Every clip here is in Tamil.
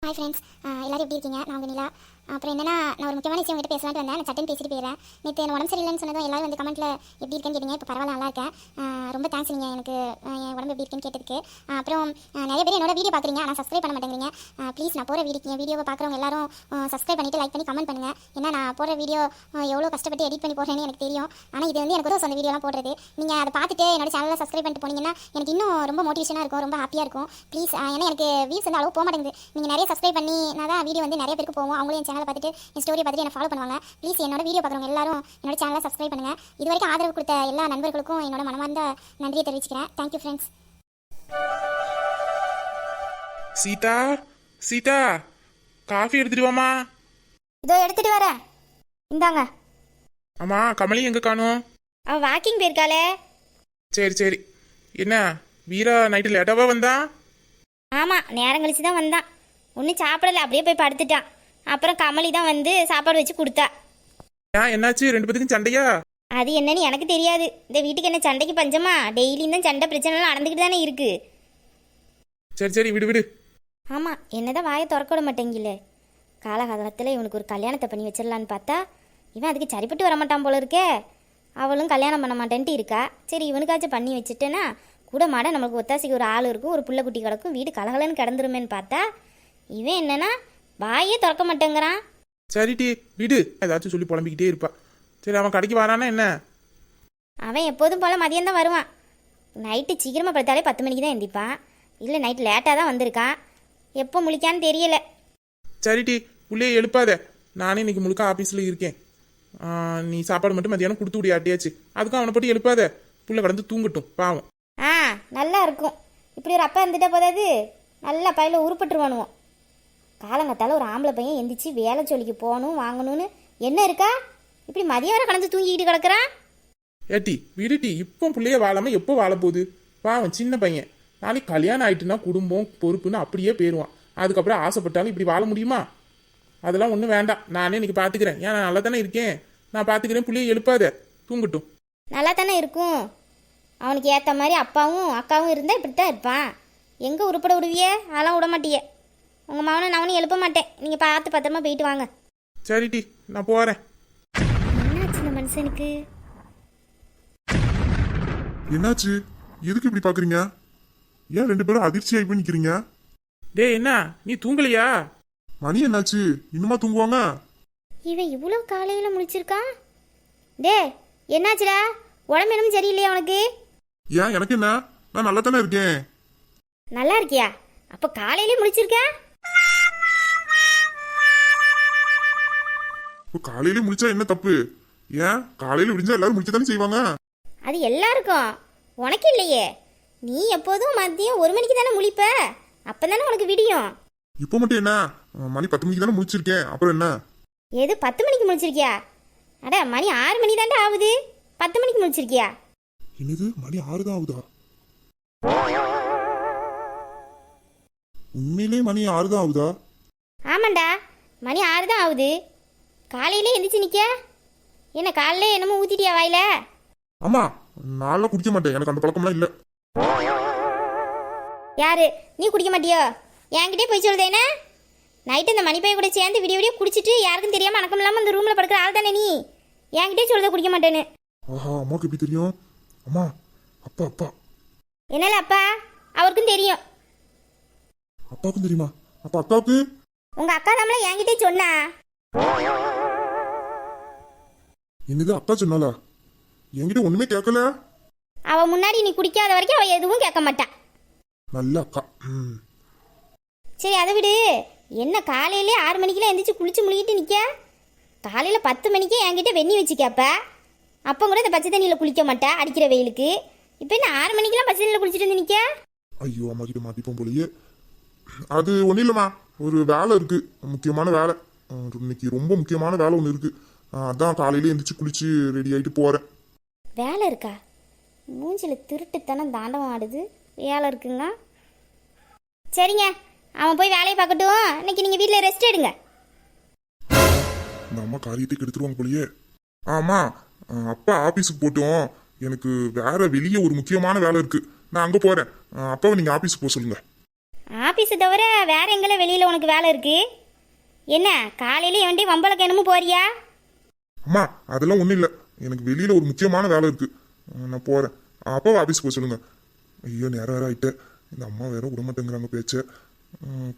ஹாய் ஃப்ரெண்ட்ஸ், எல்லாரும் எப்படி இருக்கீங்க? நான் உங்கள் நிலா. அப்புறம் என்னன்னா, நான் ஒரு முக்கியமான விஷயம் உங்கள்கிட்ட பேசலாம்னு வந்தேன். நான் சட்டன் பேசிட்டு போயிடுறேன். நேற்று எனக்கு உடம்பு சரியில்லைன்னு சொன்னதும் எல்லாரும் வந்து கமெண்ட்டில் எப்படி இருக்குன்னு கேட்டீங்க. இப்போ பரவாயில்ல, நல்லா இருக்கேன். ரொம்ப தேங்க்ஸ் நீங்கள் எனக்கு என் உடம்பு எப்படி இருக்குன்னு கேட்டதுக்கு. அப்புறம் நிறைய பேர் என்னோட வீடியோ பார்க்குறீங்க, ஆனால் சப்ஸ்கிரைப் பண்ண மாட்டேங்கிறீங்க. ப்ளீஸ், நான் போகிற வீடியோவை பார்க்குறவங்க எல்லாரும் சப்ஸ்கிரைப் பண்ணிவிட்டு லைக் பண்ணி கமெண்ட் பண்ணுங்கள். ஏன்னா நான் போகிற வீடியோ எவ்வளோ கஷ்டப்பட்டு எடிட் பண்ணி போடுறேன்னு எனக்கு தெரியும். ஆனால் இது வந்து எனக்கு ஒரு சொந்த வீடியோலாம் போடுறது. நீங்கள் அதை பார்த்துட்டு என்னோட சேனலில் சப்ஸ்கிரைப் பண்ணிட்டு போனீங்கன்னா எனக்கு இன்னும் ரொம்ப மோட்டிவேஷனாக இருக்கும், ரொம்ப ஹாப்பியாக இருக்கும். ப்ளீஸ், ஏன்னா எனக்கு வியூஸ் வந்து அளவு போக மாட்டேங்குது. நீங்கள் நிறைய சப்ஸ்கிரைப் பண்ணி நான் தான் வீடியோ வந்து நிறைய பேருக்கு போவோம். அவங்களும் என் சேனலை பார்த்துட்டு என் ஸ்டோரியை பார்த்துட்டு என்ன ஃபாலோ பண்ணுவாங்க. ப்ளீஸ், என்னோட வீடியோ பார்க்குறவங்க எல்லாரும் என்னோட சேனலை சப்ஸ்கிரைப் பண்ணுங்கள். இது வரைக்கும் ஆதரவு கொடுத்த எல்லா நண்பர்களுக்கும் என்னோட மனமார்ந்த நன்றியை தெரிவிச்சுக்கிறேன். Thank you friends. Sita, Sita, coffee எடுத்துட்டு வாமா. இதோ எடுத்துட்டு வரேன், இந்தாங்க. ஆமா, கமலி எங்க காணோம்? அவ வாக்கிங் போயிருக்காளே. சரி சரி. என்ன வீரா நைட்டு லேட்டாவா வந்தான்? ஆமா, நேரம் கழிச்சு தான் வந்தான். ஒன்றும் சாப்பிடல, அப்படியே போய் படுத்துட்டான். அப்புறம் கமலி தான் வந்து சாப்பாடு வச்சு கொடுத்தா. ஏன், என்னாச்சு? ரெண்டு பேத்துக்கும் சண்டையா? அது என்னன்னு எனக்கு தெரியாது. இந்த வீட்டுக்கு என்ன சண்டைக்கு பஞ்சமா? டெய்லியும் தான் சண்டை பிரச்சனைலாம் நடந்துக்கிட்டு தானே இருக்கு. சரி சரி, விடு விடு. ஆமா, என்னதான் வாயை திறக்க விட மாட்டேங்கில. காலகாலத்தில் இவனுக்கு ஒரு கல்யாணத்தை பண்ணி வச்சிடலான்னு பார்த்தா இவன் அதுக்கு சரிப்பட்டு வர மாட்டான் போல இருக்கே. அவளும் கல்யாணம் பண்ண மாட்டேன்ட்டு இருக்கா. சரி, இவனுக்காச்சும் பண்ணி வச்சுட்டேன்னா கூட மாட நமக்கு ஒத்தாசிக்கு ஒரு ஆள் இருக்கும், ஒரு புள்ள குட்டி கிடக்கும், வீடு கலகலன்னு கிடந்துருமேன்னு பார்த்தா இவன் என்னன்னா வாயே திறக்க மாட்டேங்கிறான். சரி டி, விடு. ஏதாச்சும் சொல்லி புலம்பிக்கிட்டே இருப்பா. சரி, அவன் கடைக்கு வரானா என்ன? அவன் எப்போதும் போல் மதியம் தான் வருவான். நைட்டு சீக்கிரமாக படுத்தாலே 10 மணிக்கு தான் எந்திப்பான். இல்லை, நைட்டு லேட்டாக தான் வந்திருக்கான். எப்போ முழிக்கான்னு தெரியல. சரி டி, உள்ளே எழுப்பாத. நானே இன்னைக்கு முழுக்க ஆஃபீஸில் இருக்கேன். நீ சாப்பாடு மட்டும் மதியானம் கொடுத்து விடியாட்டியாச்சு. அதுக்கும் அவனை போட்டு எழுப்பாத. புள்ள கடந்து தூங்கட்டும், பாவம். நல்லா இருக்கும். இப்படி ஒரு அப்பா இருந்துட்டா போதாது, நல்லா பையில உருப்பட்டுருவானுவோம். காலங்கத்தால் ஒரு ஆம்பளை பையன் எந்திரிச்சு வேலை சொல்லிக்கு போகணும் வாங்கணும்னு என்ன இருக்கா? இப்படி மதியம் வரை கலந்து தூங்கிக்கிட்டு கிடக்குறான். ஏட்டி விடுட்டி, இப்போ பிள்ளைய வாழாம எப்போ வாழ போகுது? பாவம் சின்ன பையன். நாளைக்கு கல்யாணம் ஆயிட்டுனா குடும்பம் பொறுப்புன்னு அப்படியே போயிடுவான். அதுக்கப்புறம் ஆசைப்பட்டாலும் இப்படி வாழ முடியுமா? அதெல்லாம் ஒன்றும் வேண்டாம். நானே இன்னைக்கு பார்த்துக்கிறேன். ஏன், நான் நல்லா தானே இருக்கேன். நான் பார்த்துக்கிறேன். பிள்ளைய எழுப்பாத, தூங்கட்டும். நல்லா தானே இருக்கும். அவனுக்கு ஏற்ற மாதிரி அப்பாவும் அக்காவும் இருந்தால் இப்படித்தான் இருப்பான். எங்கே உருப்பட விடுவியே? அதெல்லாம் விட மாட்டியே. உங்கள் மகனை நான் ஒன்றும் எழுப்ப மாட்டேன். நீங்கள் பார்த்து பத்திரமா போயிட்டு வாங்க. சரி டி, நான் போகிறேன். என்னாச்சு இந்த மனுஷனுக்கு? என்னாச்சு? எதுக்கு இப்படி பாக்குறீங்க? ஏன் ரெண்டு பேரும் அதிர்ச்சியாகி போய் நிக்கிறீங்க? டே, என்ன நீ தூங்கலையா? மணி என்னாச்சு? இன்னுமா தூங்குவாங்க? இவன் இவ்வளோ காலையில் முழிச்சிருக்கான். டே, என்னாச்சுடா? உடம்பு என்னமோ சரியில்லையா உனக்கு? ஏன், எனக்கு என்ன? நான் நல்லா தானே இருக்கேன். நல்லா இருக்கியா? அப்போ காலையிலே முழிச்சிருக்க? இப்போ காலையில முடிச்சா என்ன தப்பு? ஏன், காலையில விடிஞ்சா எல்லாரும் முடிக்க தானே செய்வாங்க. அது எல்லாருக்கும், உனக்கு இல்லையே. நீ எப்போதும் மதியம் 1 மணிக்கு தானே முழிப்ப. அப்போ தானே உனக்கு விடியும். இப்போ மட்டும் என்ன? மணி 10 மணிக்கு தானே முடிச்சிருக்கேன். அப்புறம் என்ன? எது 10 மணிக்கு முழிச்சிருக்கியா? அட, மணி 6 மணி தாண்டா ஆகுது. 10 மணிக்கு முழிச்சிருக்கியா? என்னது, மணி 6 தான் ஆகுதா? உண்மையிலே மணி 6 தான் ஆகுதா? ஆமாண்டா, மணி 6 தான் ஆகுது. காலையிலே எந்திரிச்சு நிற்க. என்ன காலையில என்னமோ ஊத்திட்டியா வாயில? ஆமா, நான்லாம் குடிக்க மாட்டேன். எனக்கு அந்த பழக்கம்லாம் இல்லை. யாரு, நீ குடிக்க மாட்டியோ? என்கிட்டே போய் சொல்லுதேனே. நைட்டு இந்த மணிப்பைய கூட சேர்ந்து விடிய விடிய குடிச்சிட்டு யாருக்கும் தெரியாமல் அடக்கம் இல்லாமல் இந்த ரூமில் படுக்கிற ஆள் தானே நீ. என்கிட்டே சொல்லுத குடிக்க மாட்டேன்னு. ஆஹா, அம்மாவுக்கு எப்படி தெரியும்? அம்மா, அப்பா அப்பா. என்னால அப்பா? அவருக்கும் தெரியும். அப்பாவுக்கும் தெரியுமா? அப்ப அக்காவுக்கு? உங்க அக்கா நம்மள என்கிட்டே சொன்னா. என்னது, அக்கா சொன்னாலா? என்கிட்ட ஒண்ணுமே கேட்கல. அவ முன்னாடி நீ குடிக்காத வரைக்கும் அவ எதுவும் கேட்க மாட்டா. நல்ல அக்கா. சரி, அதை விடு. என்ன காலையிலே 6 மணிக்கெல்லாம் எந்திரிச்சு குளிச்சு முழுகிட்டு நிற்க? காலையில் 10 மணிக்கே என்கிட்ட வெந்நி வச்சு கேட்ப. அப்போ கூட இந்த பச்சை தண்ணியில் குளிக்க மாட்டா அடிக்கிற வெயிலுக்கு. இப்போ என்ன 6 மணிக்கெல்லாம் பச்சை தண்ணியில் குளிச்சுட்டு வந்து நிற்க? ஐயோ, அம்மா கிட்ட மாட்டிப்போம் போலயே. அது ஒன்றும் இல்லைம்மா, ஒரு வேலை இருக்கு, முக்கியமான வேலை. இன்னைக்கு ரொம்ப முக்கியமான வேலை ஒன்று இருக்கு. அதான் காலையில எந்திரிச்சு குளிச்சு ரெடி ஆகிட்டு போறேன். வேலை இருக்கா? மூஞ்சில் திருட்டுத்தனம் தாண்டவம் ஆடுது. வேலை இருக்குங்க. சரிங்க, அவன் போய் வேலையை பார்க்கட்டும். இன்னைக்கு நீங்கள் வீட்டில் ரெஸ்ட் எடுங்க. இந்த அம்மா காரியத்தை கெடுத்துருவாங்க போலயே. ஆமா, அப்பா ஆபீஸுக்கு போட்டோம். எனக்கு வேற வெளியே ஒரு முக்கியமான வேலை இருக்கு. நான் அங்கே போறேன். அப்பாவை நீங்க ஆபீஸுக்கு போக சொல்லுங்க. ஆஃபீஸை தவிர வேற எங்கெல்லாம் வெளியில் உனக்கு வேலை இருக்கு? என்ன காலையில எவன்டி வம்பளக்கு என்னமோ போறியா? அம்மா அதெல்லாம் ஒன்றும் இல்லை, எனக்கு வெளியில் ஒரு முக்கியமான வேலை இருக்கு, நான் போகிறேன். அப்பாவை ஆஃபீஸ்க்கு போக சொல்லுங்க. ஐயோ நேரம் வேற ஆயிட்டேன், இந்த அம்மா வேற விட மாட்டேங்கிறாங்க பேச்ச.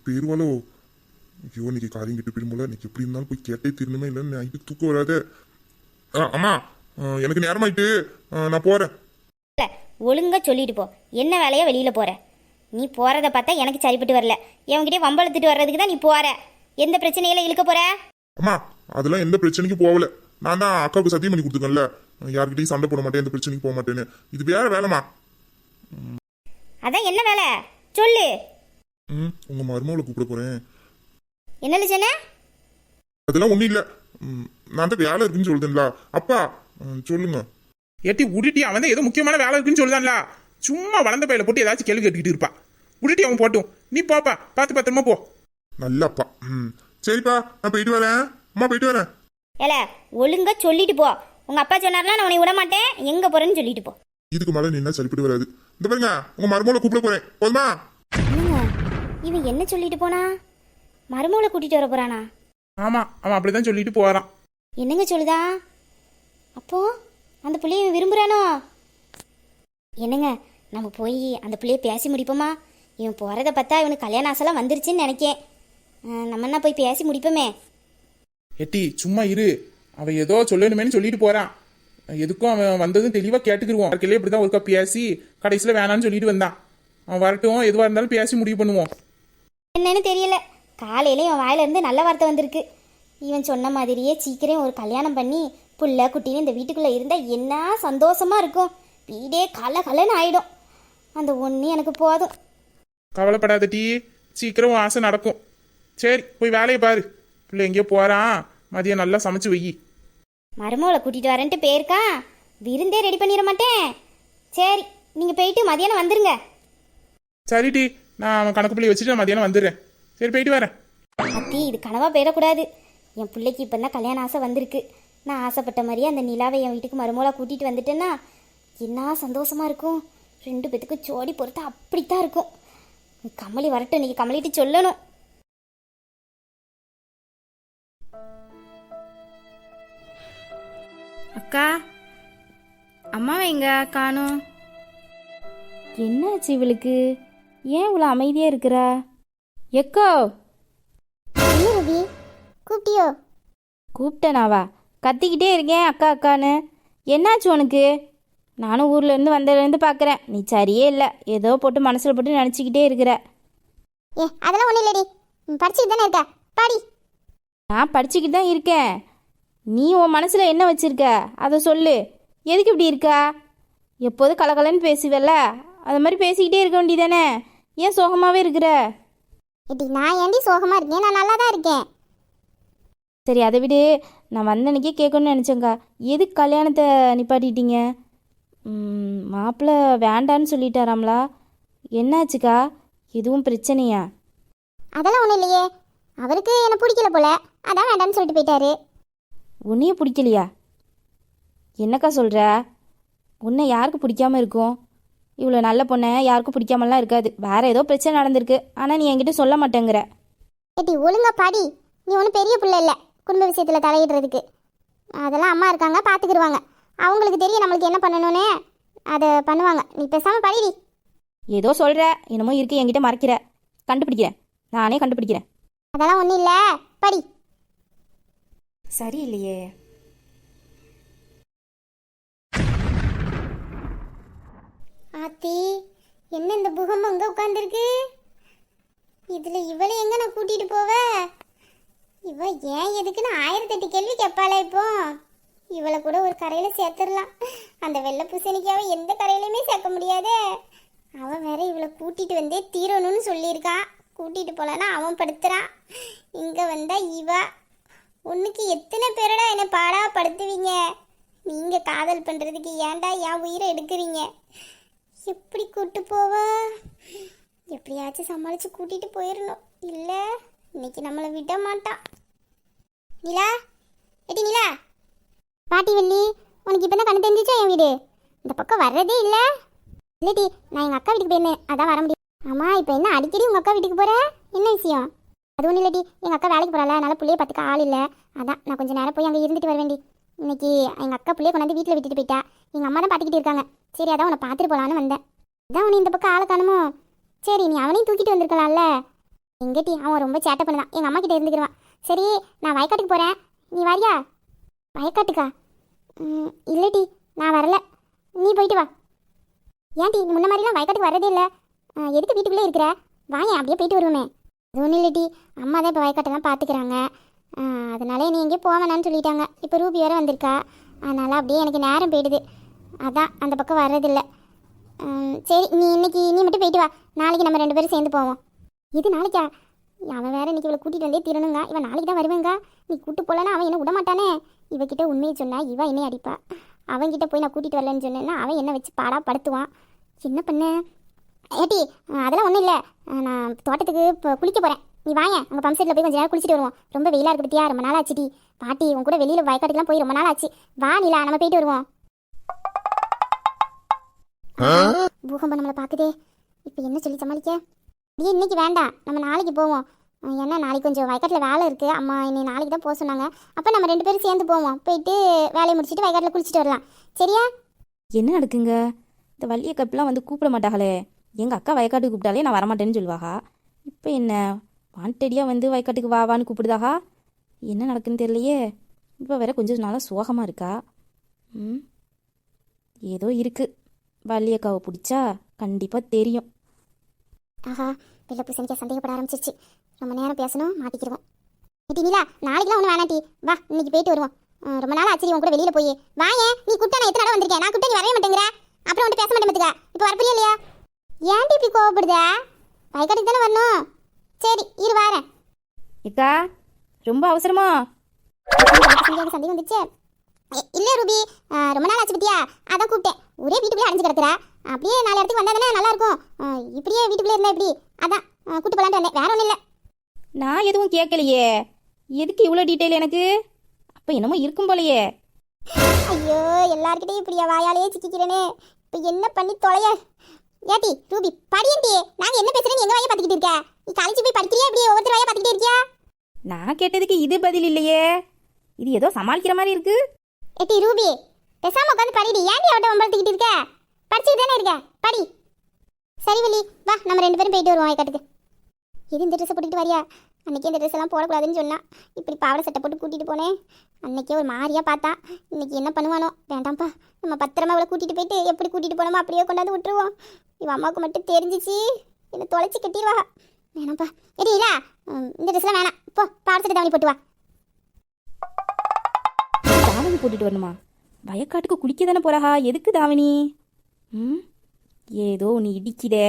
பேருவாலோ ஐயோ இன்னைக்கு காரியம் கிட்ட போயிடும் போல, இன்னைக்கு எப்படி இருந்தாலும் போய் கேட்டே தீரணுமே, இல்லைன்னு நைட்டுக்கு தூக்கம் வராது. அம்மா எனக்கு நேரமாயிட்டு, நான் போகிறேன். இல்லை ஒழுங்கா சொல்லிட்டு போ, என்ன வேலையா வெளியில் போற? நீ போகிறத பார்த்தா எனக்கு சரிப்பட்டு வரல. எவன்கிட்டயே வம்பளத்துட்டு வர்றதுக்கு தான் நீ போற. எந்த பிரச்சனையில இழுக்க போற? அம்மா அதெல்லாம் எந்த பிரச்சனைக்கும் போகல, நான் தான் அக்காவுக்கு சத்தியம் பண்ணி கொடுத்துருக்கேன்ல, யார்கிட்டயும் சண்டை போட மாட்டேன், எந்த பிரச்சனைக்கு போக மாட்டேன்னு. இது வேற வேலைமா. அதான் என்ன வேலை சொல்லு. உங்க மருமகளை கூப்பிட போறேன். என்ன சொன்ன? அதெல்லாம் ஒண்ணும் இல்ல, நான் தான் வேலை இருக்குன்னு சொல்லுதுங்களா. அப்பா சொல்லுங்க. ஏட்டி விட்டுட்டி, அவன் தான் ஏதோ முக்கியமான வேலை இருக்குன்னு சொல்லுதான்ல. சும்மா வளர்ந்த பையில போட்டு ஏதாச்சும் கேள்வி கேட்டுக்கிட்டு இருப்பா. விட்டுட்டி அவன் போட்டும், நீ போப்பா, பார்த்து பத்திரமா போ. நல்ல அப்பா. சரிப்பா நான் போயிட்டு வரேன். அம்மா போயிட்டு வரேன். ஏல ஒழுங்கா சொல்லிட்டு போ. உங்க அப்பா சொன்னார்னா நான் உன்னை விட மாட்டேன், எங்க போறேன்னு சொல்லிட்டு போ. இதுக்கு மேல நின்னா சரிப்பட்டு வராது. இந்த பாருங்க உங்க மருமகளை கூப்பிட போறேன், போதுமா? என்னங்க இவன் என்ன சொல்லிட்டு போனா? மருமகளை கூட்டிட்டு வர போறானா? ஆமா, அவன் அப்படிதான் சொல்லிட்டு போறான். என்னங்க சொல்லுதா? அப்போ அந்த பிள்ளைய இவன் விரும்புறானோ? என்னங்க நம்ம போய் அந்த பிள்ளைய பேசி முடிப்போமா? இவன் போறத பார்த்தா இவனுக்கு கல்யாண ஆசைலாம் வந்துருச்சுன்னு நினைக்கேன். நம்ம என்ன போய் பேசி முடிப்போமே. ஏட்டி சும்மா இரு, அவன் ஏதோ சொல்லணுமேனு சொல்லிட்டு போறான். எதுக்கும் அவன் வந்ததும் தெளிவா கேட்டுக்கிருவோம். வாழ்க்கையிலே இப்படிதான் ஒருக்கா பேசி கடைசியில வேணான்னு சொல்லிட்டு வந்தான். அவன் வரட்டும், எதுவா இருந்தாலும் பேசி முடிவு பண்ணுவோம். என்னன்னு தெரியல, காலையில இவன் வாயில இருந்து நல்ல வார்த்தை வந்திருக்கு. இவன் சொன்ன மாதிரியே சீக்கிரம் ஒரு கல்யாணம் பண்ணி புள்ள குட்டின்னு இந்த வீட்டுக்குள்ள இருந்தா என்ன சந்தோஷமா இருக்கும். வீடே கலகலன்னு ஆயிடும். அந்த ஒண்ணு எனக்கு போதும். கவலைப்படாத டீ, சீக்கிரம் உன் ஆசை நடக்கும். சரி போய் வேலையை பாரு. பிள்ளை எங்கேயோ போறான், மதியம் நல்லா சமைச்சு வை. மருமகளை கூட்டிட்டு வரேன்ட்டு போயிருக்கா, விருந்தே ரெடி பண்ணிட மாட்டேன். சரி நீங்க போயிட்டு மதியானம் வந்துருங்க. சரி டீ, நான் அவன் கணக்கு பிள்ளை வச்சுட்டு நான் மதியானம் வந்துடுறேன். சரி போயிட்டு வரேன். அத்தி இது கனவா போயிடக்கூடாது. என் பிள்ளைக்கு இப்போ தான் கல்யாண ஆசை வந்திருக்கு. நான் ஆசைப்பட்ட மாதிரியே அந்த நிலாவை என் வீட்டுக்கு மருமகளை கூட்டிட்டு வந்துட்டேன்னா என்ன சந்தோஷமா இருக்கும். 2 பேத்துக்கும் ஜோடி பொறுத்தா அப்படித்தான் இருக்கும். கமலி வரட்டும், இன்னைக்கு கமலிட்டு சொல்லணும். அக்கா, அம்மாவை எங்க காணோம்? என்னாச்சு இவளுக்கு? ஏன் இவ்வளோ அமைதியாக இருக்கிறா? எக்கோ என்ன ரவி, கூப்பிட்டியோ? கூப்பிட்டேனாவா? கத்திக்கிட்டே இருக்கேன் அக்கா அக்கான்னு. என்னாச்சு உனக்கு? நானும் ஊர்லேருந்து வந்ததுலேருந்து பார்க்குறேன், நீ சரியே இல்லை, ஏதோ போட்டு மனசில் போட்டு நினச்சிக்கிட்டே இருக்கிற. அதெல்லாம் ஒன்றும் இல்லடி, படிச்சுட்டு தானே இருக்க, பாடி. நான் படிச்சுக்கிட்டு தான் இருக்கேன். நீ உன் மனசில் என்ன வச்சிருக்க அதை சொல்லு. எதுக்கு இப்படி இருக்கா? எப்போதும் கலகலன்னு பேசுவல்ல, அது மாதிரி பேசிக்கிட்டே இருக்க வேண்டியதானே? ஏன் சோகமாகவே இருக்கிற? நான் ஏண்டி சோகமா இருக்கேன், நான் நல்லா தான் இருக்கேன். சரி அதை விடு, நான் வந்த அன்னைக்கே கேட்கணும்னு நினச்சேங்க்கா. எதுக்கு கல்யாணத்தை நிப்பாட்டிட்டீங்க? மாப்பிள்ளை வேண்டான்னு சொல்லிட்டாராம்லா, என்னாச்சுக்கா? எதுவும் பிரச்சனையா? அதெல்லாம் ஒன்றும் இல்லையே, அவருக்கு என்ன பிடிக்கல போல, அதான் வேண்டாம்னு சொல்லிட்டு போயிட்டாரு. உன்னையே பிடிக்கலையா? என்னக்கா சொல்கிற? உன்னை யாருக்கு பிடிக்காம இருக்கும்? இவ்வளோ நல்ல பொண்ணை யாருக்கும் பிடிக்காமலாம் இருக்காது. வேற ஏதோ பிரச்சனை நடந்திருக்கு, ஆனால் நீ என்கிட்ட சொல்ல மாட்டேங்கிற. ஒழுங்கா பாடி. நீ ஒன்றும் பெரிய பிள்ளை இல்லை குடும்ப விஷயத்தில் தலையிடுறதுக்கு. அதெல்லாம் அம்மா இருக்காங்க, பார்த்துக்கிடுவாங்க. அவங்களுக்கு தெரியும் நம்மளுக்கு என்ன பண்ணணும்னு, அதை பண்ணுவாங்க. நீ பேசாமல் படிடி. ஏதோ சொல்கிற, என்னமோ இருக்கு என்கிட்ட மறைக்கிற. கண்டுபிடிக்கிறேன், நானே கண்டுபிடிக்கிறேன். அதெல்லாம் ஒன்றும் இல்லை, படி. சரி இல்லையே. ஆத்தி, என்ன இந்த பூகம்பம் அங்கே உட்காந்துருக்கு? இதில் இவளை எங்கே நான் கூட்டிகிட்டு போவேன்? இவ ஏன் எதுக்குன்னு 1008 கேள்வி கேட்பாளே. இப்போ இவளை கூட ஒரு கரையில் சேர்த்துடலாம். அந்த வெள்ளை பூசணிக்காவை எந்த கரையிலையுமே சேர்க்க முடியாதே. அவன் வேற இவளை கூட்டிகிட்டு வந்தே தீரணும்னு சொல்லியிருக்கா. கூட்டிகிட்டு போகலன்னா அவன் படுத்துறான். இங்கே வந்தா இவ. ஒன்றுக்கு எத்தனை பேரோட என்னை பாடா படுத்துவீங்க. நீங்கள் காதல் பண்ணுறதுக்கு ஏன்டா என் உயிரை எடுக்கிறீங்க? எப்படி கூட்டு போவா? எப்படியாச்சும் சமாளித்து கூட்டிகிட்டு போயிடணும். இல்லை இன்னைக்கு நம்மளை விட மாட்டான். நிலா, எட்டி நிலா. பாட்டி வள்ளி, உனக்கு இப்போ தான் கண்ணு தெரிஞ்சிச்சா என் வீடு? இந்த பக்கம் வர்றதே இல்லை. இல்லடி, நான் எங்கள் அக்கா வீட்டுக்கு போயிருந்தேன், அதான் வர முடியும். அம்மா இப்போ என்ன அடிக்கடி உங்கள் அக்கா வீட்டுக்கு போகிற என்ன விஷயம்? அது ஒன்றும் இல்லடி, எங்கள் அக்கா வேலைக்கு போகிறாள், அதனால் பிள்ளைய பார்த்துக்க ஆள் இல்லை. அதான் நான் கொஞ்சம் நேரம் போய் அங்கே இருந்துட்டு வர வேண்டி. இன்னைக்கு எங்கள் அக்கா பிள்ளைய கொண்டாந்து வீட்டில் விட்டுட்டு போயிட்டா. எங்கள் அம்மா தான் பார்த்துக்கிட்டு இருக்காங்க. சரி, அதான் உன்னை பார்த்துட்டு போகலான்னு வந்தேன். அதான் உன்னை இந்த பக்கம் ஆளை காணுமோ? சரி, நீ அவனையும் தூக்கிட்டு வந்திருக்கலாம்ல. எங்கட்டி அவன் ரொம்ப சேட்டை பண்ணுதான், எங்கள் அம்மா கிட்டே இருந்துக்கிடுவான். சரி, நான் வயக்காட்டுக்கு போகிறேன், நீ வரியா? வயக்காட்டுக்கா? இல்லடி, நான் வரல, நீ போயிட்டு வா. ஏன்டி முன்ன மாதிரிலாம் வயக்காட்டுக்கு வரதே இல்லை, எதுக்கு வீட்டுக்குள்ளே இருக்கிற? வாயேன், அப்படியே போயிட்டு வருவோமே. அது ஒன்றும் இல்லடி, அம்மா தான் இப்போ வயக்காட்டெல்லாம் பார்த்துக்கிறாங்க. அதனால நீ எங்கேயும் போக வேணான்னு சொல்லிட்டாங்க. இப்போ ரூபி வேறு வந்திருக்கா, அதனால் அப்படியே எனக்கு நேரம் போயிடுது. அதான் அந்த பக்கம் வர்றதில்ல. சரி, நீ மட்டும் போயிட்டு வா, நாளைக்கு நம்ம 2 பேரும் சேர்ந்து போவோம். இது நாளைக்கா? அவன் வேற இன்னைக்கு இவளை கூட்டிகிட்டு வந்தே தீரணுங்க. இவன் நாளைக்கு தான் வருவேங்க. நீ கூட்டு போகலன்னா அவன் என்ன விட மாட்டானே. இவகிட்ட உண்மையை சொன்னா இவ என்னை அடிப்பா. அவன்கிட்ட போய் நான் கூட்டிகிட்டு வரலன்னு சொன்னேன்னா அவன் என்ன வச்சு பாடா படுத்துவான். என்ன பண்ண? ஏட்டி, அதெல்லாம் ஒன்றும் இல்லை, நான் தோட்டத்துக்கு இப்போ குளிக்க போகிறேன். நீ வாங்க, அங்கே பம்ப் செட்டில் போய் கொஞ்சம் நேரம் குளிச்சுட்டு வருவோம். ரொம்ப வெயிலாக இருக்கு பத்தியா, ரொம்ப நாள் ஆச்சுடி. பாட்டி உன் கூட வெளியில் வயக்காட்டுக்குலாம் போய் ரொம்ப நாள் ஆச்சு. வா நீலா, நம்ம போயிட்டு வருவோம். பூகம்பம் நம்மளை பார்க்குதே, இப்போ என்ன சொல்லி சமாளிக்க? அப்படியே இன்னைக்கு வேண்டாம், நம்ம நாளைக்கு போவோம். ஏன்னா நாளைக்கு கொஞ்சம் வயக்காட்டில் வேலை இருக்குது. அம்மா என்னை நாளைக்கு தான் போக சொன்னாங்க. அப்போ நம்ம 2 பேரும் சேர்ந்து போவோம். போயிட்டு வேலையை முடிச்சுட்டு வயக்காட்டில் குளிச்சுட்டு வரலாம். சரியா? என்ன நடக்குங்க? இந்த வள்ளிய கப்பெலாம் வந்து கூப்பிட மாட்டாங்களே. எங்கள் அக்கா வயக்காட்டுக்கு கூப்பிட்டாலே நான் வரமாட்டேன்னு சொல்லுவாங்க. இப்போ என்ன வாண்டடியாக வந்து வயக்காட்டுக்கு வாவான்னு கூப்பிடுதாகா? என்ன நடக்குன்னு தெரியலையே. இப்போ வேற கொஞ்சம் நாளாக சோகமாக இருக்கா. ஏதோ இருக்குது. வள்ளியக்காவை பிடிச்சா கண்டிப்பாக தெரியும். ஆஹா, வெள்ளை பூசணிக்கா சந்தேகப்பட ஆரம்பிச்சிருச்சு. ரொம்ப நேரம் பேசணும், மாட்டிக்கிடுவோம். ஏட்டி நீலா, நாளைக்குலாம் ஒன்றும் வேணாட்டி, வா இன்னைக்கு போயிட்டு வருவோம். ரொம்ப நாள் ஆச்சரி உன் கூட வெளியில் போய். வாயே, நீ கூப்பிட்டா நான் எத்தனை தடவை வந்திருக்கேன். நான் கூப்பிட்டா நீ வரவே மாட்டேங்கிற. அப்புறம் வந்துட்டு பேச மாட்டேன் பார்த்துக்க. இப்போ வரப்படியா இல்லையா? ஏன்டி இப்படி கோவப்படுதா? வயக்காட்டுக்கு தானே வரணும். சரி, இரு வாரேன். ஏக்கா, ரொம்ப அவசரமா? சந்தேகம் வந்துச்சு. இல்லை ரூபி, ரொம்ப நாள் ஆச்சு பத்தியா, அதான் கூப்பிட்டேன். ஒரே வீட்டுக்குள்ளே அடைஞ்சு கிடக்குற. அப்படியே 4 இடத்துக்கு வந்தா தானே நல்லா இருக்கும். இப்படியே வீட்டுக்குள்ளே இருந்தா எப்படி? அதான் கூட்டு போலான்ட்டு வந்தேன், வேற ஒன்றும் இல்லை. நான் எதுவும் கேட்கலையே. எதுக்கு இவ்வளோ டீட்டெயில் எனக்கு? அப்போ என்னமோ இருக்கும் போலையே. ஐயோ, எல்லார்கிட்டையும் இப்படியா வாயாலேயே சிக்கிக்கிறேனே. இப்போ என்ன பண்ணி தொலைய? ஏட்டி ரூபி, படியன்டி, நாங்கள் என்ன பேசுறேன்னு எங்க வாயை பார்த்துக்கிட்டு இருக்க? நீ காலேஜ் போய் படிக்கிறியா? இப்படியே ஒவ்வொருத்தர் வாயை பார்த்துக்கிட்டே இருக்கியா? நான் கேட்டதுக்கு இது பதில் இல்லையே. இது ஏதோ சமாளிக்கிற மாதிரி இருக்கு. ஏட்டி ரூபி, பேசாம உட்காந்து படிடி. ஏன்டி அவட்ட வம்பளத்துக்கிட்டு இருக்க? படிச்சுட்டு தானே இருக்க, படி. சரி வள்ளி, வா நம்ம 2 பேரும் போயிட்டு வருவோம் வயக்காட்டுக்கு. இது இந்த ட்ரெஸ்ஸை போட்டுக்கிட்டு வரியா? அன்றைக்கே இந்த ட்ரெஸ் எல்லாம் போடக்கூடாதுன்னு சொன்னா. இப்படி பாவாடை சட்டை போட்டு கூட்டிகிட்டு போனேன். அன்றைக்கே ஒரு மாதிரியாக பார்த்தா. இன்னைக்கு என்ன பண்ணுவானோ? வேண்டாம்ப்பா, நம்ம பத்திரமா அவளை கூட்டிகிட்டு போயிட்டு எப்படி கூட்டிகிட்டு போனோமோ அப்படியே கொண்டாந்து விட்டுருவோம். இவன் அம்மாவுக்கு மட்டும் தெரிஞ்சிச்சு என்னை தொலைச்சி கட்டிடுவா. வேணாம்ப்பா. ஏடி இல்ல, இந்த ட்ரெஸ்லாம் வேணாம். போ, பாவாடை சட்டை தாவணி போட்டு வா. தாவணி போட்டுட்டு வரணுமா? வயக்காட்டுக்கு குளிக்க தானே போறாஹா, எதுக்கு தாவணி? ஏதோ நீ இடிக்குதே.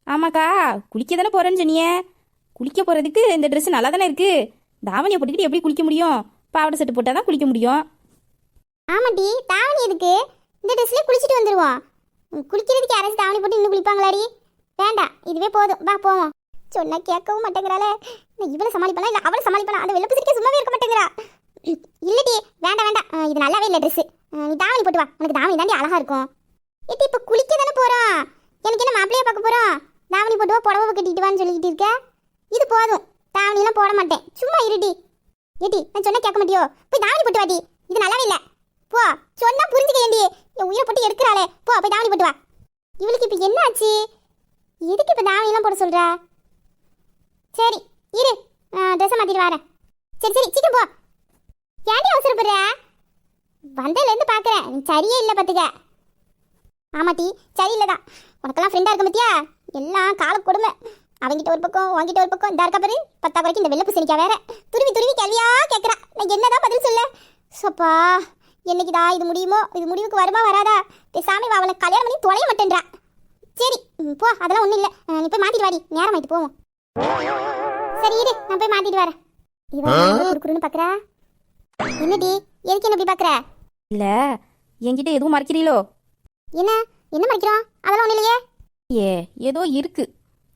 ஆமாக்கா, குளிக்க தானே போறேன்னு சொன்னியே. குளிக்க போறதுக்கு இந்த ட்ரெஸ் நல்லா தானே இருக்கு. தாவணியை போட்டுக்கிட்டு எப்படி குளிக்க முடியும்? பாவாடை சட்டை போட்டால் தான் குளிக்க முடியும். ஆமாட்டி, தாவணி எதுக்கு? இந்த ட்ரெஸ்லேயே குளிச்சுட்டு வந்துடுவோம். குளிக்கிறதுக்கு யாராச்சும் தாவணி போட்டு இன்னும் குளிப்பாங்களாடி? வேண்டாம், இதுவே போதும், வா போவோம். சொன்னா கேட்கவும் மாட்டேங்கிறாளே. நான் இவளை சமாளிப்பேனா இல்லை அவளை சமாளிப்பேனா? அந்த வெள்ளை பூசணிக்கா சும்மாவே இருக்க மாட்டேங்கிறா. இல்லடி, வேண்டாம் வேண்டாம், இது நல்லாவே இல்லை ட்ரெஸ்ஸு. நீ தாவணி போட்டு வா, உனக்கு தாவணி தாண்டி அழகா இருக்கும். ஏட்டி இப்போ குளிக்க தானே போகிறோம், எனக்கு என்ன மாப்பிள்ளையை பார்க்க போகிறோம்? தாவணி போட்டு வா, புடவை கட்டிட்டு வான்னு சொல்லிக்கிட்டு இருக்க. இது போதும், தாவணிலாம் போட மாட்டேன், சும்மா இருடி. ஏட்டி நான் சொன்னா கேட்க மாட்டியோ? போய் தாவணி போட்டு வாடி, இது நல்லாவே இல்லை. போ, சொன்னா புரிஞ்சுக்க ஏண்டி? என் உயிரை போட்டு எடுக்கிறாளே. போ, போய் தாவணி போட்டு வா. இவளுக்கு இப்போ என்ன ஆச்சு? எதுக்கு இப்போ தாவணிலாம் போட சொல்கிறா? சரி இரு, ட்ரெஸ்ஸை மாற்றிட்டு வரேன். சரி சரி, சீக்கிரம் போ. ஏன்டி அவசரப்படுற? வந்ததுலேருந்து பார்க்குறேன், நீ சரியே இல்லை பார்த்துக்க. ஆமாட்டி, சரியில்லை தான். உனக்கெல்லாம் ஃப்ரெண்டாக இருக்க பத்தியா? எல்லாம் கால கொடுமை. அவங்கிட்ட ஒரு பக்கம், உங்ககிட்ட ஒரு பக்கம். இந்த இருக்கா பாரு, 10 வரைக்கும் இந்த வெள்ளை பூசணிக்கா வேற துருவி துருவி கேள்வியா கேட்குறா. நான் என்னதான் பதில் சொல்ல? சப்பா, என்னைக்குடா இது முடியுமோ? இது முடிவுக்கு வருமா வராதா? பேசாம அவளை கல்யாணம் பண்ணி தொலைய மாட்டேன்றா. சரி போ, அதெல்லாம் ஒன்றும் இல்லை. நீ போய் மாற்றிட்டு வாடி, நேரம் ஆகிட்டு போவோம். சரி இரு, நான் போய் மாற்றிட்டு வரேன். இவன் குறுக்குறுன்னு பார்க்குறா. என்னடி, எதுக்கு என்ன இப்படி பார்க்குற? இல்லை, என்கிட்ட எதுவும் மறைக்கிறீங்களோ? என்ன என்ன மறைக்கிறோம்? அதெல்லாம் ஒன்றும் இல்லையே. ஏதோ இருக்கு,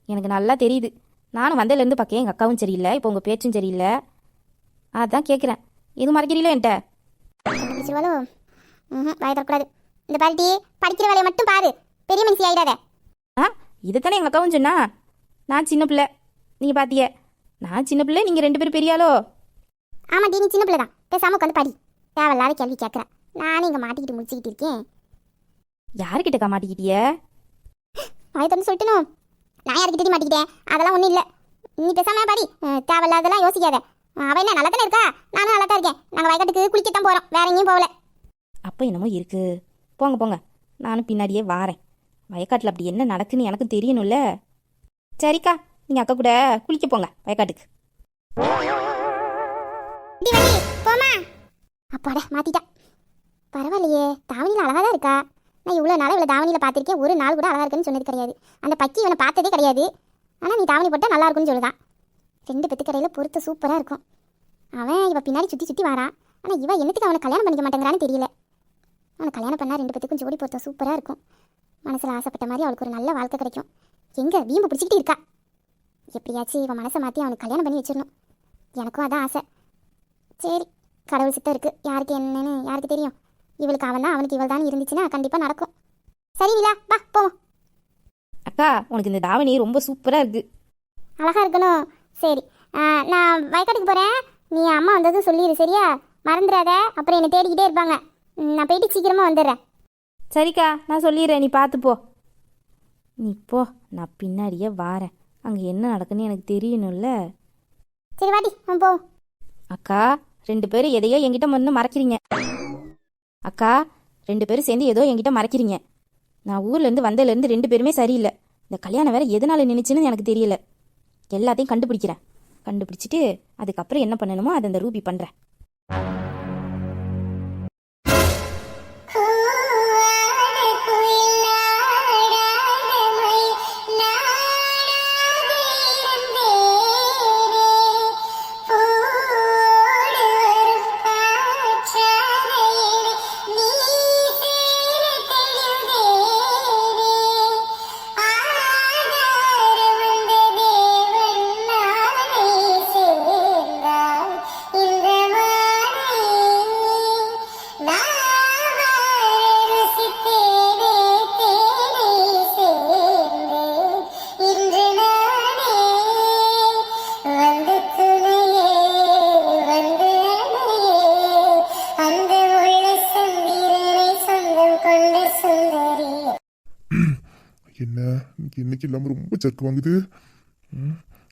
எனக்கு நல்லா தெரியுது. நானும் வந்ததுலேருந்து பார்க்க எங்கள் அக்காவும் சரியில்லை, இப்போ உங்கள் பேச்சும் சரியில்லை. அதான் கேட்குறேன், எதுவும் மறைக்கிறீங்களோ என்கிட்ட? பிடிச்சிருவாளோ? வாய தரக்கூடாது. இந்த பாருட்டி, படிக்கிற வேலையை மட்டும் பாரு, பெரிய மனுஷி ஆயிடாத. இதைத்தானே எங்கள் அக்காவும் சொன்னா. நான் சின்ன பிள்ளை, நீங்கள் பாத்திய. நான் சின்ன பிள்ளை, நீங்கள் 2 பேரும் பெரிய ஆளோ. ஆமாடி, நீ சின்ன பிள்ளை தான். பேசாமல் உட்காந்து படி. தேவையில்லாத கேள்வி கேட்குறேன். நானே இங்கே மாட்டிக்கிட்டு முடிச்சுக்கிட்டு இருக்கேன். யாருக்கிட்டக்கா மாட்டிக்கிட்டிய? வாய் தந்து சொல்லிட்டணும். நான் யார்கிட்டடி மாட்டிக்கிட்டேன்? அதெல்லாம் ஒன்றும் இல்லை. நீ பேசாமல் படி. தேவையில்லாதெல்லாம் யோசிக்காத. அவள் என்ன நல்லா தானே இருக்கா? நானும் நல்லா தான் இருக்கேன். நாங்கள் வயக்காட்டுக்கு குளிக்கத்தான் போகிறோம், வேற எங்கேயும் போகல. அப்போ என்னமோ இருக்கு. போங்க போங்க, நானும் பின்னாடியே வாரேன். வயக்காட்டில் அப்படி என்ன நடக்குன்னு எனக்கு தெரியணும்ல. சரிக்கா, நீங்கள் அக்கா கூட குளிக்க போங்க வயக்காட்டுக்கு. போமா. அப்பாடா, மாத்திட்டா. பரவாயில்லையே, தாவணியில் அழகாக தான் இருக்கா. நான் இவ்வளோ நாளாக இவ்வளோ தாவணியில் பார்த்துருக்கேன். ஒரு நாள் கூட அழகாக இருக்குன்னு சொன்னது கிடையாது. அந்த பக்கி இவனை பார்த்ததே கிடையாது. ஆனால் நீ தாவணி போட்டால் நல்லா இருக்குன்னு சொல்லுதான். 2 பெத்துக்கரையில் பொறுத்த சூப்பராக இருக்கும். அவன் இவன் பின்னாடி சுற்றி சுற்றி வரான். ஆனால் இவன் என்னத்துக்கு அவனை கல்யாணம் பண்ணிக்க மாட்டேங்கிறான்னு தெரியல. அவனை கல்யாணம் பண்ணால் 2 பேத்துக்கும் ஜோடி பொறுத்த சூப்பராக இருக்கும். மனசில் ஆசைப்பட்ட மாதிரி அவளுக்கு ஒரு நல்ல வாழ்க்கை கிடைக்கும். எங்கே வீம்பு பிடிச்சிக்கிட்டு இருக்கா. எப்படியாச்சும் இவன் மனசை மாற்றி அவனுக்கு கல்யாணம் பண்ணி வச்சிடணும். எனக்கும் அதான் ஆசை. சரி, கடவுள் சித்தம் இருக்குது. யாருக்கு என்னன்னு யாருக்கு தெரியும். இவளுக்கு அவன் தான், அவனுக்கு இவள் தான் இருந்துச்சுன்னா கண்டிப்பாக நடக்கும். சரி நிலா, வா போவோம். அக்கா, உனக்கு இந்த தாவணி ரொம்ப சூப்பராக இருக்குது. அழகாக இருக்கணும். சரி, நான் வயக்காட்டுக்கு போகிறேன். நீ அம்மா வந்ததும் சொல்லிடு, சரியா? மறந்துடாத, அப்புறம் என்னை தேடிக்கிட்டே இருப்பாங்க. நான் போயிட்டு சீக்கிரமாக வந்துடுறேன். சரிக்கா, நான் சொல்லிடுறேன், நீ பார்த்து போ. நீ போ, நான் பின்னாடியே வாரேன். அங்கே என்ன நடக்குன்னு எனக்கு தெரியணும்ல. சரி வாடி, போவோம். அக்கா, 2 பேரும் எதையோ என்கிட்ட வந்து மறைக்கிறீங்க. அக்கா, 2 பேரும் சேர்ந்து ஏதோ என்கிட்ட மறைக்கிறீங்க. நான் ஊர்லேருந்து வந்ததுலேருந்து 2 பேருமே சரியில்லை. இந்த கல்யாணம் வேற எதனால நினைச்சுன்னு எனக்கு தெரியல. எல்லாத்தையும் கண்டுபிடிக்கிறேன். கண்டுபிடிச்சிட்டு அதுக்கப்புறம் என்ன பண்ணணுமோ அதை அந்த ரூபி பண்ணுறேன். என்ன இன்னைக்கு இல்லாம ரொம்ப சர்க்கு வாங்குது.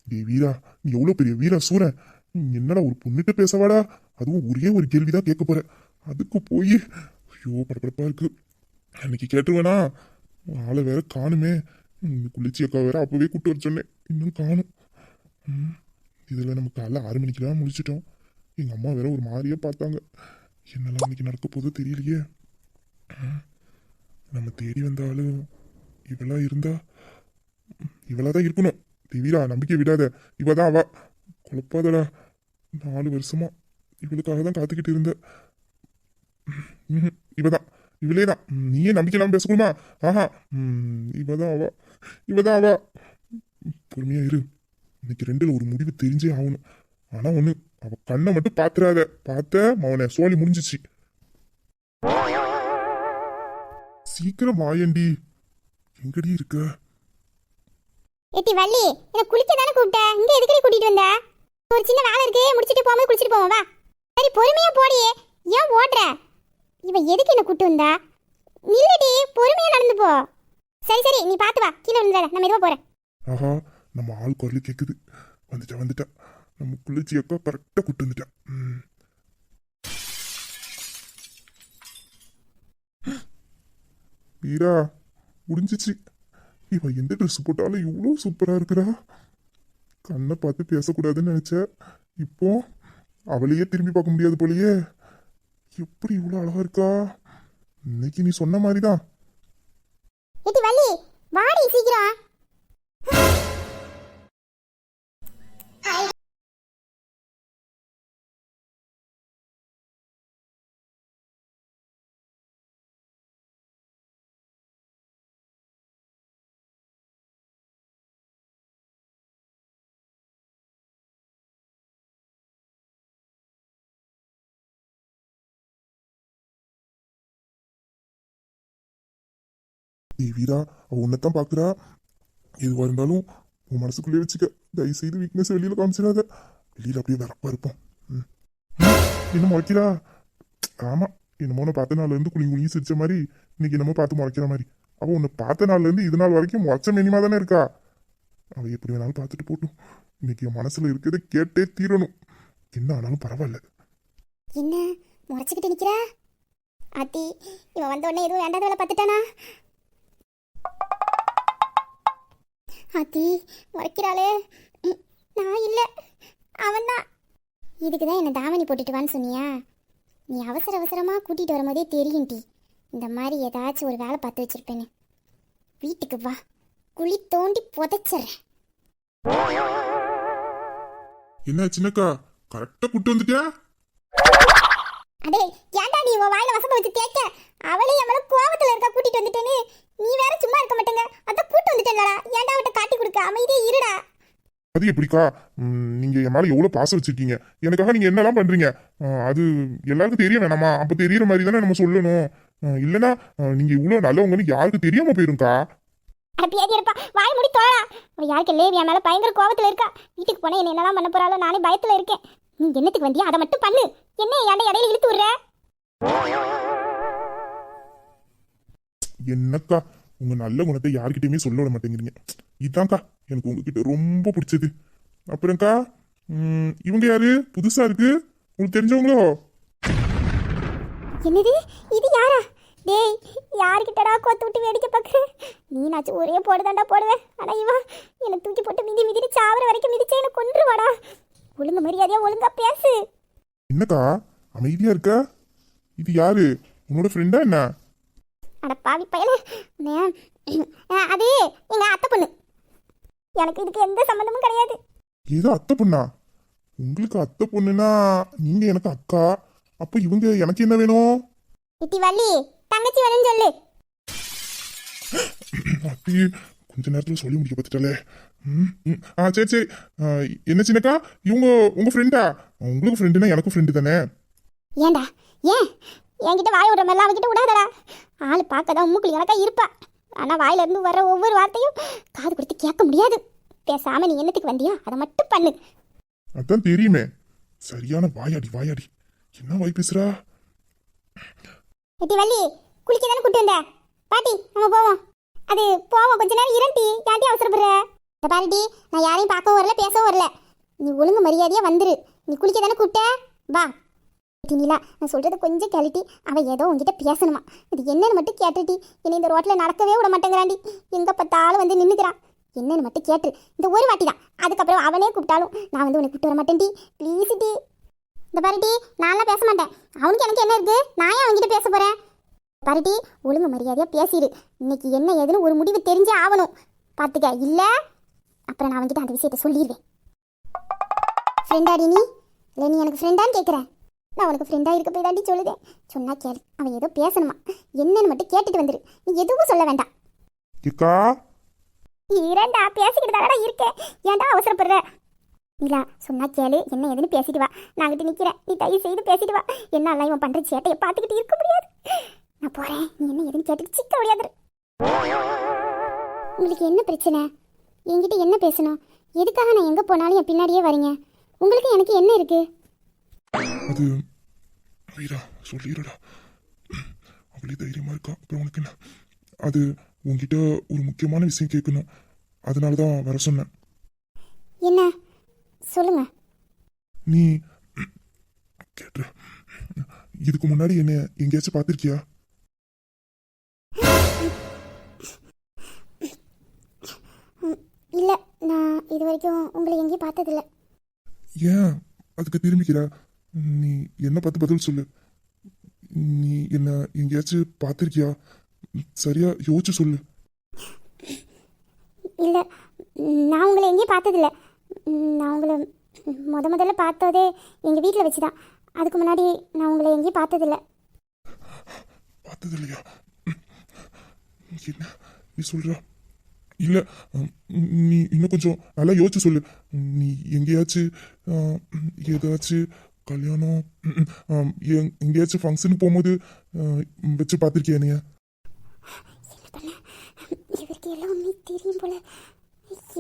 டேய் வீரா, நீ எவ்வளவு பெரிய வீரா சூரன். நீ என்னடா ஒரு பொண்ணுகிட்ட பேசவாடா? அதுவும் ஒரே ஒரு கேள்விதான் கேட்க போற. அதுக்கு போய் ஐயோ படப்படப்பா இருக்கு. அன்னைக்கு கேட்டுருவேனா? ஆளை வேற காணுமே. குளிச்சி அக்கா வேற அப்பவே கூட்டு வர சொன்னேன், இன்னும் காணும். இதுல நம்ம காலைல 6 மணிக்கெல்லாம் முடிச்சிட்டோம். எங்க அம்மா வேற ஒரு மாதிரியா பார்த்தாங்க. என்னெல்லாம் இன்னைக்கு நடக்க போதோ தெரியலையே. நம்ம தேடி வந்தாலும் இவளா இருந்தா இவளாதான் இருக்கணும். வீரா, நம்பிக்கை விடாத. இவதான் அவ. குழப்பாதடா. 4 வருஷமா இவளுக்காக தான் காத்துக்கிட்டு இருந்த. இவதான், இவளே தான். நீயே நம்பிக்கை இல்லாம பேசக்கூடுமா? ஆஹா, இவதான் அவ, இவதான் அவ. பொறுமையா இரு. இன்னைக்கு 2ல் ஒரு முடிவு தெரிஞ்சே ஆகணும். ஆனா ஒண்ணு, அவ கண்ணை மட்டும் பாத்துறாத. பார்த்த அவனை சோழி முடிஞ்சிச்சு. சீக்கிரம் வாயண்டி. எங்கடி இருக்க? ஏட்டி வள்ளி, என்ன குளிக்க தானே கூப்பிட்ட? இங்க எதுக்கடி கூட்டிட்டு வந்த? ஒரு சின்ன வேலை இருக்கு, முடிச்சிட்டு போகும்போது குளிச்சிட்டு போவோம், வா. சரி பொறுமையா போடியே, ஏன் ஓடுற? இவ எதுக்கு என்ன கூட்டு வந்தா? நில்லடி, பொறுமையா நடந்து போ. சரி சரி, நீ பாத்து வா, கீழே விழுந்துடாத, நான் மெதுவா போறேன். ஆஹா, நம்ம ஆள் குரல் கேக்குது. வந்துட்டா. நம்ம குளிர்ச்சி அக்கா கரெக்டா கூட்டு வந்துட்டா. வீரா, முடிஞ்சிச்சு. இவ எந்த ட்ரெஸ் போட்டாலும் இவ்வளோ சூப்பரா இருக்கிறா. கண்ணை பார்த்து பேசக்கூடாதுன்னு நினைச்ச. இப்போ அவளையே திரும்பி பார்க்க முடியாது போலயே. எப்படி இவ்வளோ அழகா இருக்கா. இன்னைக்கு நீ சொன்ன மாதிரிதான். ஏட்டி வள்ளி, வாடி சீக்கிரம். வீரா, அவ உன்னைத்தான் பாக்குறா. எதுவாக இருந்தாலும் உன் மனசுக்குள்ளே வச்சுக்க. தயவு செய்து வீக்னஸ் வெளியில காமிச்சிடாத. வெளியில அப்படியே வரப்பா இருப்போம். ம். என்ன முறைக்கிறா? ஆமா, என்னமோ உன்னை பார்த்த நாள்ல இருந்து குளிங்கி சிரிச்ச மாதிரி இன்னைக்கு என்னமோ பார்த்து முறைக்கிற மாதிரி. அவ உன்னை பார்த்த நாள்ல இருந்து இது நாள் வரைக்கும் முறைச்ச மினிமா தானே இருக்கா. அவ எப்படி வேணாலும் பார்த்துட்டு போட்டும். இன்னைக்கு என் மனசுல இருக்கிறத கேட்டே தீரணும். என்ன ஆனாலும் பரவாயில்ல. என்ன முறைச்சிக்கிட்டு நிக்கிறா? ஆத்தி, இவன் வந்த உடனே எதுவும் வேண்டாத வேலை பார்த்துட்டானா? ஆத்தி, முறைக்கிறாளே. நான் இல்லை, அவன்தான். இதுக்கு தான் என்னை தாவணி போட்டுட்டு வான்னு சொன்னியா? நீ அவசர அவசரமாக கூட்டிகிட்டு வரும்போதே தெரியும் டி, இந்த மாதிரி ஏதாச்சும் ஒரு வேலை பார்த்து வச்சிருப்பேன்னு. வீட்டுக்கு வா, குழி தோண்டி புதைச்சிட்றேன். என்ன சின்னக்கா, கரெக்டா கூட்டு வந்துட்டியா? அடே, ஏன்டா நீ உன் வாயில வசம்ப வச்சு தேய்க்க? அவளே என் மேல கோவத்துல இருக்கா கூட்டிட்டு வந்துட்டேன்னு. நீ வேற சும்மா இருக்க மாட்டேங்க. அதான் கூட்டு வந்துட்டேன்லடா. ஏன்டா அவட்ட காட்டி கொடுக்க? அமைதியே இருடா. அது எப்படிக்கா? நீங்க என் மேல எவ்வளவு பாசம் வச்சிருக்கீங்க. எனக்காக நீங்க என்னெல்லாம் பண்றீங்க அது எல்லாருக்கும் தெரிய வேணாமா? அப்ப தெரியற மாதிரி தானே நம்ம சொல்லணும். இல்லைன்னா நீங்க இவ்வளவு நல்லவங்கன்னு யாருக்கு தெரியாம போயிருக்கா. பேதி இருப்பா, வாய் முடி தோழா. அவ யாருக்கு லேவி என் மேல பயங்கர கோவத்துல இருக்கா. வீட்டுக்கு போனா என்ன என்னெல்லாம் பண்ண போறாளோ நானே பயத்துல இருக்கேன். நீ என்னத்துக்கு வந்தியா? அதை மட்டும் பண்ணு. என்ன ஏன்டா இடையில இழுத்து விடுற? என்னக்கா, உங்க நல்ல குணத்தை யாருக்கிட்டயுமே சொல்ல விட மாட்டேங்கிறீங்க. இதான்க்கா எனக்கு உங்ககிட்ட ரொம்ப பிடிச்சது. அப்புறம்க்கா, இவங்க யாரு? புதுசா இருக்கு, உங்களுக்கு தெரிஞ்சவங்களோ? என்னது, இது யாரா? டேய், யாருக்கிட்டடா கோத்து விட்டு வேடிக்கை பார்க்குற? நீ நாச்சும் ஒரே போடுதாண்டா போடுவேன். ஆனா இவா என்னை தூக்கி போட்டு மிதி மிதினு சாவர வரைக்கும் மிதிச்சே என்னை கொன்றுவாடா. ஒழுங்கு மரியாதையா ஒழுங்கா பேசு. என்னக்கா அமைதியா இருக்க? இது யாரு? உன்னோட ஃப்ரெண்டா என்ன? அட பாவி பயலே, அது எங்க அத்தை பொண்ணு. எனக்கு இதுக்கு எந்த சம்மந்தமும் கிடையாது. ஏதோ அத்தை பொண்ணா? உங்களுக்கு அத்தை பொண்ணுனா நீங்க எனக்கு அக்கா. அப்ப இவங்க எனக்கு என்ன வேணும்? இட்டி வள்ளி, தங்கச்சி வேணும்னு சொல்லு. அப்படி கொஞ்ச நேரத்துல சொல்லி முடிக்க பார்த்துட்டாலே. சரி சரி. என்ன சின்னக்கா, இவங்க உங்க ஃப்ரெண்டா? உங்களுக்கு ஃப்ரெண்டுனா எனக்கும் ஃப்ரெண்டு தானே. ஏண்டா, ஏன் என்கிட்ட வாய் விடுற மாதிரிலாம் அவகிட்ட விடாதடா. ஆள் பார்க்க தான் உம்முக்குள்ளி எனக்கா இருப்பா. ஆனால் வாயில இருந்து வர்ற ஒவ்வொரு வார்த்தையும் காது கொடுத்து கேட்க முடியாது. பேசாம நீ என்னத்துக்கு வந்தியா அதை மட்டும் பண்ணு. அதான் தெரியுமே. சரியான வாயாடி வாயாடி. என்ன வாய் பேசுறா? எட்டி வள்ளி, குளிக்க தானே கூட்டு வந்த? பாட்டி, நம்ம போவோம். அது போவோம், கொஞ்ச நேரம் இரண்டி. ஏன்டி அவசரப்படுற? இந்த பாருடி, நான் யாரையும் பார்க்கவும் வரல பேசவும் வரல. நீ ஒழுங்கு மரியாதையா வந்துரு. நீ குளிக்க தானே கூப்பிட்ட, வா. நிலா, நான் சொல்றத கொஞ்சம் கேளுட்டி. அவன் ஏதோ உங்ககிட்ட பேசணுமா? அது என்னன்னு மட்டும் கேட்டுட்டி. என்னை இந்த ரோட்டில் நடக்கவே விட மாட்டேங்கிறாண்டி. எங்க பார்த்தாலும் வந்து நின்றுக்கிறான். என்னன்னு மட்டும் கேட்டு இந்த ஒரு வாட்டி தான். அதுக்கப்புறம் அவனே கூப்பிட்டாலும் நான் வந்து உன்னை கூப்பிட்டு வர மாட்டேன்டி. Please D. இந்த பாருட்டி, நான்லாம் பேச மாட்டேன். அவனுக்கு எனக்கு என்ன இருக்கு? நான் ஏன் அவன்கிட்ட பேச போறேன்? பாருட்டி, ஒழுங்கு மரியாதையா பேசிடு. இன்னைக்கு என்ன ஏதுன்னு ஒரு முடிவு தெரிஞ்சே ஆகணும். பார்த்துக்க, இல்லை அப்புறம் நான் அவன்கிட்ட அந்த விஷயத்த சொல்லிடுவேன். ஃப்ரெண்டாடி நீ? இல்லை நீ எனக்கு ஃப்ரெண்டான்னு கேட்குறேன். நான் உனக்கு ஃப்ரெண்டாக இருக்க போய் தாண்டி சொல்லுதேன். சொன்னா கேளு. அவன் ஏதோ பேசணுமா, என்னன்னு மட்டும் கேட்டுட்டு வந்துரு. நீ எதுவும் சொல்ல வேண்டாம். இக்கா, இரண்டா பேசிக்கிட்டு தானடா இருக்கேன். ஏன்டா அவசரப்படுற? நிலா, சொன்னா கேளு. என்ன ஏதுன்னு பேசிட்டு வா. நான் அங்கிட்டு நிற்கிறேன். நீ தயவு செய்து பேசிட்டு வா. என்னால இவன் பண்ணுற சேட்டையை பார்த்துக்கிட்டு இருக்க முடியாது. நான் போகிறேன். நீ என்ன ஏதுன்னு கேட்டுட்டு சிக்க முடியாது. உங்களுக்கு என்ன பிரச்சனை? என்கிட்ட என்ன பேசணும்? எதுக்காக நான் எங்கே போனாலும் என் பின்னாடியே வரீங்க? உங்களுக்கு எனக்கு என்ன இருக்கு? அது வீரா சொல்லிடுடா. அவளே தைரியமா இருக்கா. அப்புறம் உனக்கு என்ன? அது உன்கிட்ட ஒரு முக்கியமான விஷயம் கேட்கணும். அதனால தான் வர சொன்னேன். என்ன சொல்லுங்க. நீ கேட்டு இதுக்கு முன்னாடி என்ன எங்கேயாச்சும் பார்த்துருக்கியா? இல்லை, நான் இது வரைக்கும் உங்களை எங்கேயும் பார்த்ததில்ல. ஏன் அதுக்கு திரும்பிக்கிற? நீ என்ன பார்த்து பதில் சொல்லு. நீ என்ன எங்கேயாச்சும் பார்த்துருக்கியா? சரியா யோசிச்சு சொல்லு. இல்லை, நான் உங்களை எங்கேயும் பார்த்ததில்ல. நான் உங்களை முதல்ல பார்த்ததே எங்கள் வீட்டில் வச்சு தான். அதுக்கு முன்னாடி நான் உங்களை எங்கேயும் பார்த்ததில்ல. பார்த்தது இல்லையா? என்ன நீ சொல்ற? இல்லை, நீ இன்னும் கொஞ்சம் நல்லா யோசிச்சு சொல்லு. நீ எங்கேயாச்சும் ஏதாச்சும் கல்யாணம் எங்கேயாச்சும் ஃபங்க்ஷனுக்கு போகும்போது வச்சு பார்த்துருக்கியா? நீ இவருக்கு எல்லாம் உண்மை தெரியும் போல.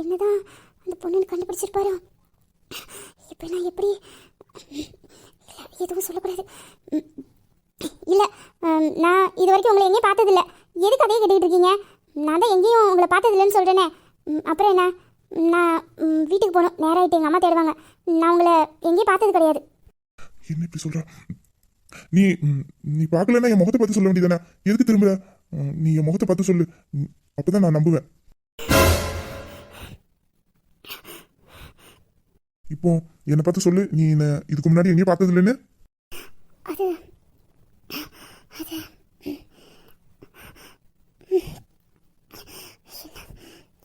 என்னதான் அந்த பொண்ணு கண்டுபிடிச்சிருப்பாரோ. இப்போ நான் எப்படி எதுவும் சொல்லக்கூடாது. இல்லை, நான் இது வரைக்கும் உங்களை எங்கேயும் பார்த்ததில்ல. எதுக்கு அதே கேட்டுக்கிட்டு இருக்கீங்க? நான் தான் எங்கேயும் உங்களை பார்த்ததில்லைன்னு சொல்கிறேனே. அப்புறம் என்ன, நான் வீட்டுக்கு போகணும். நேராகிட்டு எங்கள் அம்மா தேடுவாங்க. நான் உங்களை எங்கேயும் பார்த்தது கிடையாது. என்ன இப்படி சொல்ற? நீ நீ பார்க்கலன்னா என் முகத்தை பார்த்து சொல்ல வேண்டியதானே? எதுக்கு திரும்ப? நீ என் முகத்தை பார்த்து சொல்லு, அப்பதான் நான் நம்புவேன். இப்போ என்னை பார்த்து சொல்லு, நீ என்ன இதுக்கு முன்னாடி எங்கேயும் பார்த்தது இல்லைன்னு? அது அது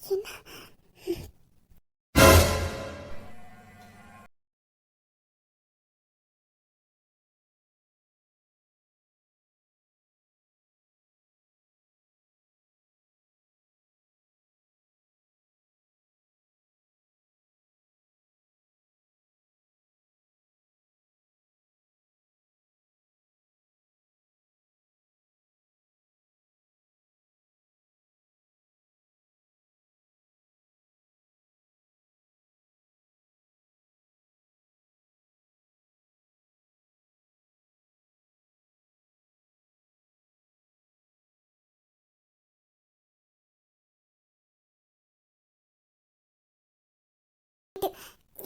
என்ன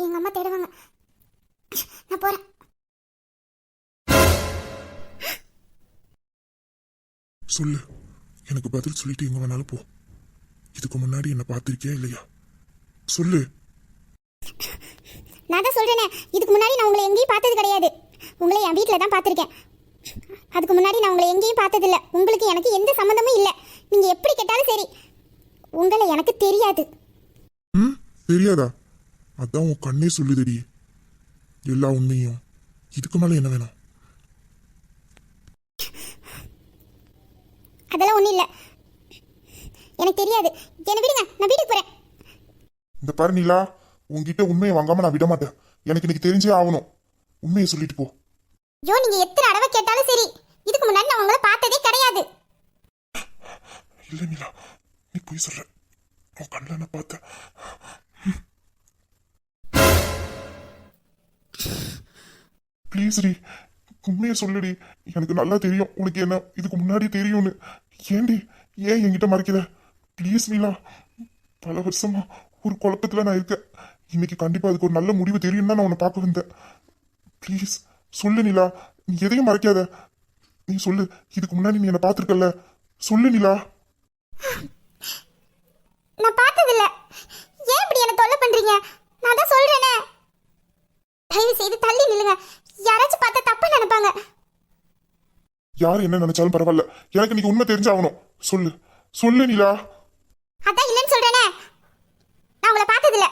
எங்கள் அம்மா தேடுவாங்க. நான் போகிறேன். சொல்லு, எனக்கு பதில் சொல்லிட்டு எங்க வேணாலும் போ. இதுக்கு முன்னாடி என்ன பார்த்திருக்கியா இல்லையா? சொல்லு. நான் தான் சொல்கிறேனே, இதுக்கு முன்னாடி நான் உங்களை எங்கேயும் பார்த்தது கிடையாது. உங்களை என் வீட்டில் தான் பார்த்துருக்கேன். அதுக்கு முன்னாடி நான் உங்களை எங்கேயும் பார்த்ததில்ல. உங்களுக்கு எனக்கு எந்த சம்மந்தமும் இல்லை. நீங்கள் எப்படி கேட்டாலும் சரி, உங்களை எனக்கு தெரியாது. தெரியாதா? அதான் உன் கண்ணே சொல்லுதடி எல்லா உண்மையும். இதுக்கு மேல என்ன வேணும்? அதெல்லாம் ஒன்றும் இல்லை, எனக்கு தெரியாது. என்னை விடுங்க, நான் வீட்டுக்கு போகிறேன். இந்த பாரு நீலா, உன்கிட்ட உண்மையை வாங்காம நான் விட மாட்டேன். எனக்கு இன்னைக்கு தெரிஞ்சே ஆகணும். உண்மையை சொல்லிட்டு போ. ஐயோ, நீங்கள் எத்தனை தடவை கேட்டாலும் சரி, இதுக்கு முன்னாடி நான் உங்களை பார்த்ததே கிடையாது. இல்ல நீலா, நீ போய் சொல்ற. உன் கண்ணில் நான் பார்த்தேன். ப்ளீஸ் டி, உண்மையை சொல்லுடி. எனக்கு நல்லா தெரியும் உனக்கு என்ன இதுக்கு முன்னாடி தெரியும்னு. ஏன்டி, ஏன் என்கிட்ட மறைக்கிற? ப்ளீஸ் நீலா, பல வருஷமா ஒரு குழப்பத்துல நான் இருக்கேன். இன்னைக்கு கண்டிப்பா அதுக்கு ஒரு நல்ல முடிவு தெரியும் தான் நான் உன்னை பார்க்க வந்தேன். ப்ளீஸ் சொல்லு நீலா, நீ எதையும் மறைக்காத. நீ சொல்லு, இதுக்கு முன்னாடி நீ என்ன பார்த்துருக்கல. சொல்லு நீலா. நான் பார்த்ததில்ல. ஏன் இப்படி என்ன தொல்லை பண்றீங்க? நான் தான் சொல்றேனே, தயவு செய்து தள்ளி நில்லுங்க. யாராச்சும் பார்த்தா தப்பா நினைப்பாங்க. யார் என்ன நினைச்சாலும் பரவாயில்ல, எனக்கு இன்னைக்கு உண்மை தெரிஞ்சாகணும். சொல்லு, சொல்லு நீலா. அதான் இல்லைன்னு சொல்றேனே, நான் உங்களை பார்த்ததில்ல.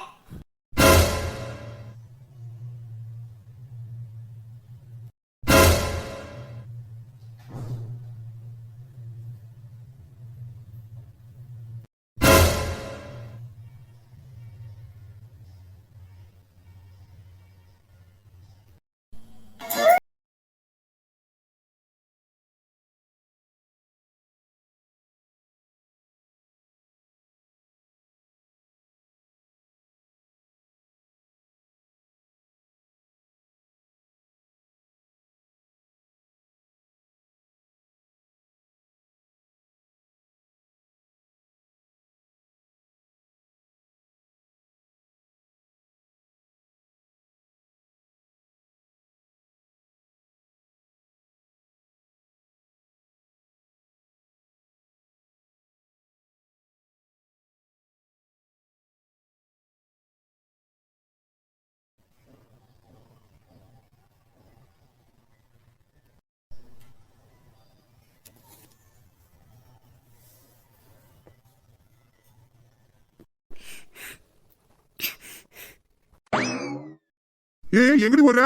எங்கடி ஓடுற?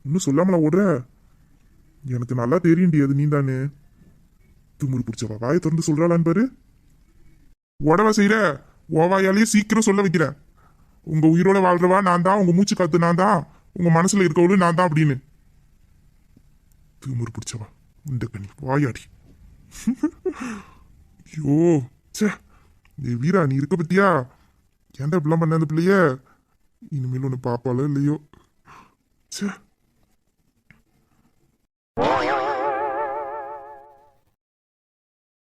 இன்னும் சொல்லாமல ஓடுற? எனக்கு நல்லா தெரியும்டி அது நீ தானே. துமுறு பிடிச்சவா, வாயை திறந்து சொல்றாளான்னு பாரு. உடவா செய்யற ஓவாயாலேயே சீக்கிரம் சொல்ல வைக்கிற. உங்க உயிரோட வாழ்றவா நான் தான், உங்க மூச்சு காத்து நான் தான், உங்க மனசுல இருக்கவளு நான் தான் அப்படின்னு. துமுறு பிடிச்சவா, இந்த கண்ணி வாயாடி. ஐயோ சே, வீரா நீ இருக்க பத்தியா? ஏன்டா இப்படிலாம் பண்ண அந்த பிள்ளைய இனிமேல் ஒன்று பாப்பாளோ இல்லையோ ச்சே